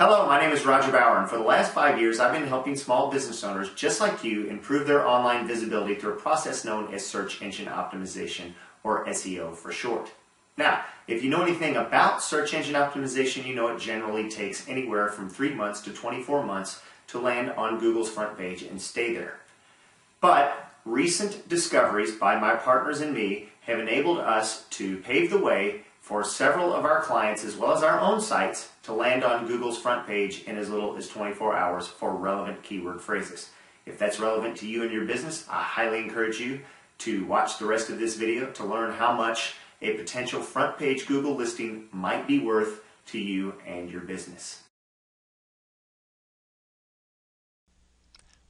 Hello, my name is Roger Bauer, and for the last 5 years I've been helping small business owners just like you improve their online visibility through a process known as search engine optimization, or SEO for short. Now, if you know anything about search engine optimization, you know it generally takes anywhere from 3 months to 24 months to land on Google's front page and stay there. But recent discoveries by my partners and me have enabled us to pave the way for several of our clients as well as our own sites to land on Google's front page in as little as 24 hours for relevant keyword phrases. If that's relevant to you and your business, I highly encourage you to watch the rest of this video to learn how much a potential front page Google listing might be worth to you and your business.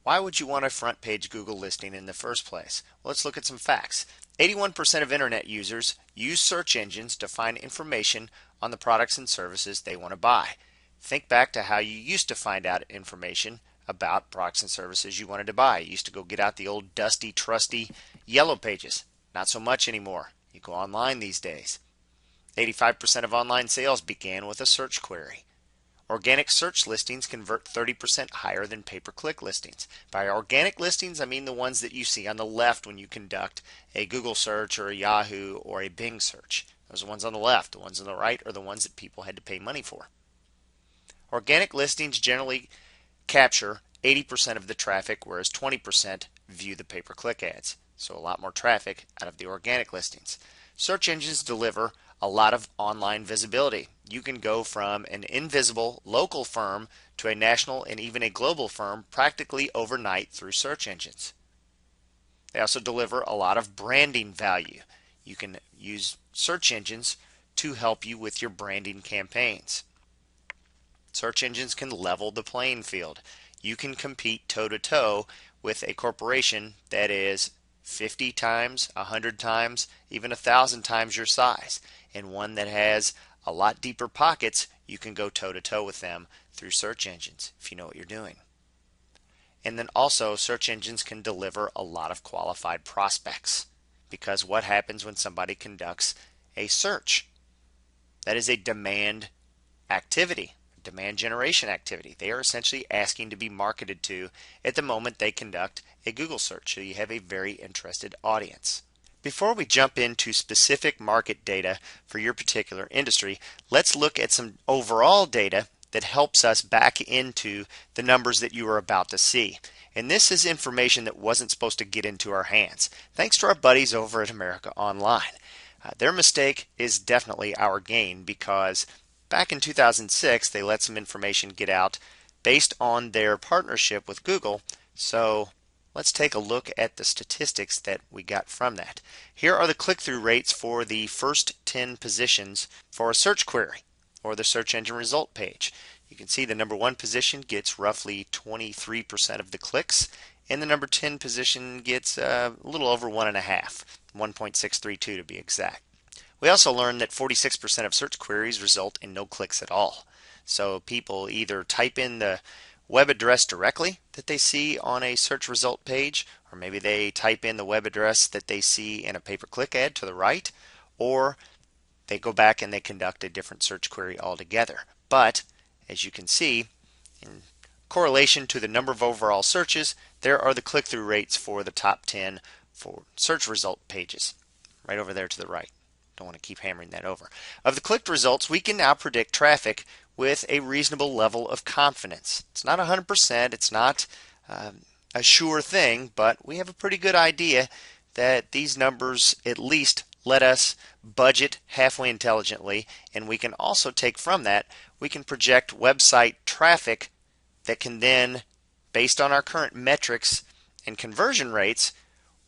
Why would you want a front page Google listing in the first place? Well, let's look at some facts. 81% of internet users use search engines to find information on the products and services they want to buy. Think back to how you used to find out information about products and services you wanted to buy. You used to go get out the old dusty, trusty yellow pages. Not so much anymore. You go online these days. 85% of online sales began with a search query. Organic search listings convert 30% higher than pay-per-click listings. By organic listings, I mean the ones that you see on the left when you conduct a Google search or a Yahoo or a Bing search. Those are the ones on the left. The ones on the right are the ones that people had to pay money for. Organic listings generally capture 80% of the traffic, whereas 20% view the pay-per-click ads. So a lot more traffic out of the organic listings. Search engines deliver a lot of online visibility. You can go from an invisible local firm to a national and even a global firm practically overnight through search engines. They also deliver a lot of branding value. You can use search engines to help you with your branding campaigns. Search engines can level the playing field. You can compete toe-to-toe with a corporation that is 50 times, 100 times, even 1,000 times your size. And one that has a lot deeper pockets, you can go toe-to-toe with them through search engines if you know what you're doing. And then also search engines can deliver a lot of qualified prospects, because what happens when somebody conducts a search? That is a demand activity, demand generation activity. They are essentially asking to be marketed to at the moment they conduct a Google search, so you have a very interested audience. Before we jump into specific market data for your particular industry, let's look at some overall data that helps us back into the numbers that you are about to see. And this is information that wasn't supposed to get into our hands, thanks to our buddies over at America Online. Their mistake is definitely our gain, because back in 2006 they let some information get out based on their partnership with Google. So let's take a look at the statistics that we got from that. Here are the click-through rates for the first 10 positions for a search query or the search engine result page. You can see the number 1 position gets roughly 23% of the clicks, and the number 10 position gets a little over 1.632 to be exact. We also learned that 46% of search queries result in no clicks at all. So people either type in the web address directly that they see on a search result page, or maybe they type in the web address that they see in a pay-per-click ad to the right, or they go back and they conduct a different search query altogether. But as you can see, in correlation to the number of overall searches, there are the click-through rates for the top 10 for search result pages right over there to the right. Don't want to keep hammering that over. Of the clicked results, we can now predict traffic with a reasonable level of confidence. It's not 100%, it's not a sure thing, but we have a pretty good idea that these numbers at least let us budget halfway intelligently, and we can also take from that, we can project website traffic that can then, based on our current metrics and conversion rates,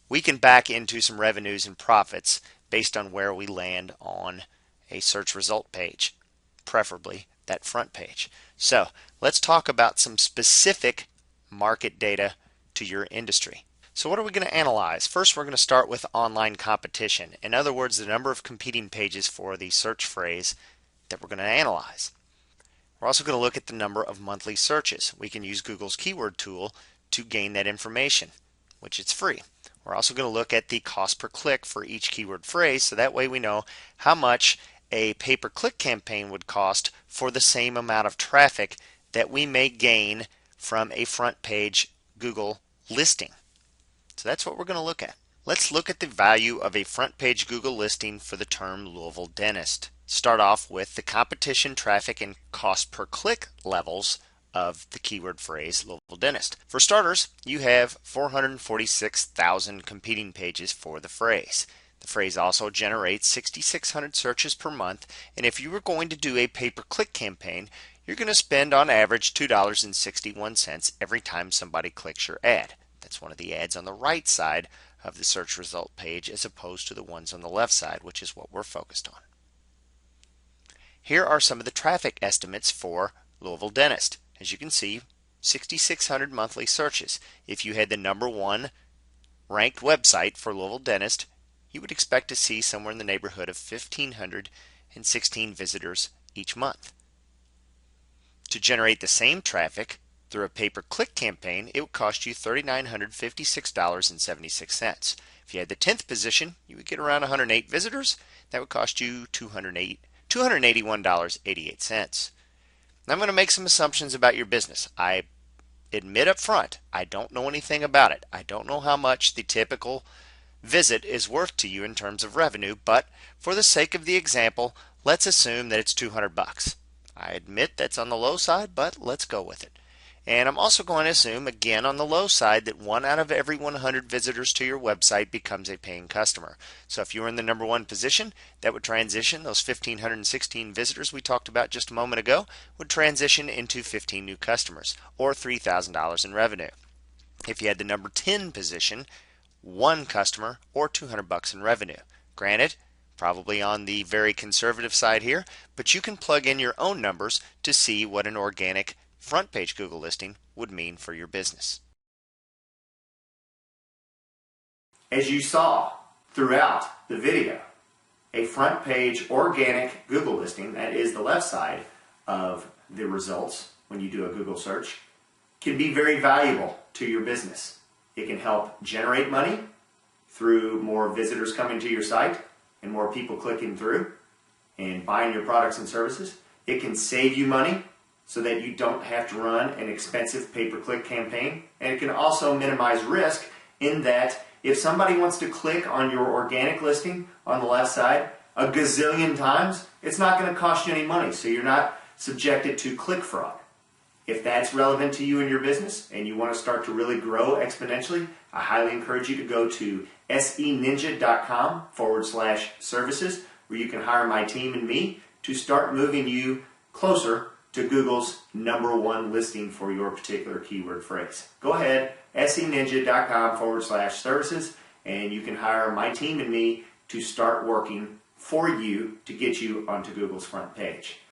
we can back into some revenues and profits based on where we land on a search result page, preferably that front page. So let's talk about some specific market data to your industry. So what are we going to analyze? First, we're going to start with online competition. In other words, the number of competing pages for the search phrase that we're going to analyze. We're also going to look at the number of monthly searches. We can use Google's keyword tool to gain that information, which is free. We're also going to look at the cost per click for each keyword phrase, so that way we know how much a pay-per-click campaign would cost for the same amount of traffic that we may gain from a front page Google listing. So that's what we're going to look at. Let's look at the value of a front page Google listing for the term Louisville dentist. Start off with the competition, traffic, and cost per click levels of the keyword phrase Louisville dentist. For starters, you have 446,000 competing pages for the phrase. The phrase also generates 6,600 searches per month, and if you were going to do a pay-per-click campaign, you're going to spend on average $2.61 every time somebody clicks your ad. That's one of the ads on the right side of the search result page as opposed to the ones on the left side, which is what we're focused on. Here are some of the traffic estimates for Louisville dentist. As you can see, 6,600 monthly searches. If you had the #1 ranked website for Louisville dentist, you would expect to see somewhere in the neighborhood of 1,516 visitors each month. To generate the same traffic through a pay-per-click campaign, it would cost you $3,956.76. If you had the 10th position, you would get around 108 visitors. That would cost you $281.88. Now I'm going to make some assumptions about your business. I admit up front, I don't know anything about it. I don't know how much the typical visit is worth to you in terms of revenue, but for the sake of the example, let's assume that it's $200. I admit that's on the low side, but let's go with it. And I'm also going to assume, again on the low side, that 1 out of every 100 visitors to your website becomes a paying customer. So if you were in the #1 position, that would transition, those 1,516 visitors we talked about just a moment ago, would transition into 15 new customers, or $3,000 in revenue. If you had the #10 position, 1 customer, or $200 in revenue. Granted, probably on the very conservative side here, but you can plug in your own numbers to see what an organic front page Google listing would mean for your business. As you saw throughout the video, a front page organic Google listing, that is the left side of the results when you do a Google search, can be very valuable to your business. It can help generate money through more visitors coming to your site and more people clicking through and buying your products and services. It can save you money so that you don't have to run an expensive pay-per-click campaign. And it can also minimize risk in that if somebody wants to click on your organic listing on the left side a gazillion times, it's not going to cost you any money, so you're not subjected to click fraud. If that's relevant to you and your business and you want to start to really grow exponentially, I highly encourage you to go to seninja.com/services, where you can hire my team and me to start moving you closer to Google's #1 listing for your particular keyword phrase. Go ahead, seninja.com/services, and you can hire my team and me to start working for you to get you onto Google's front page.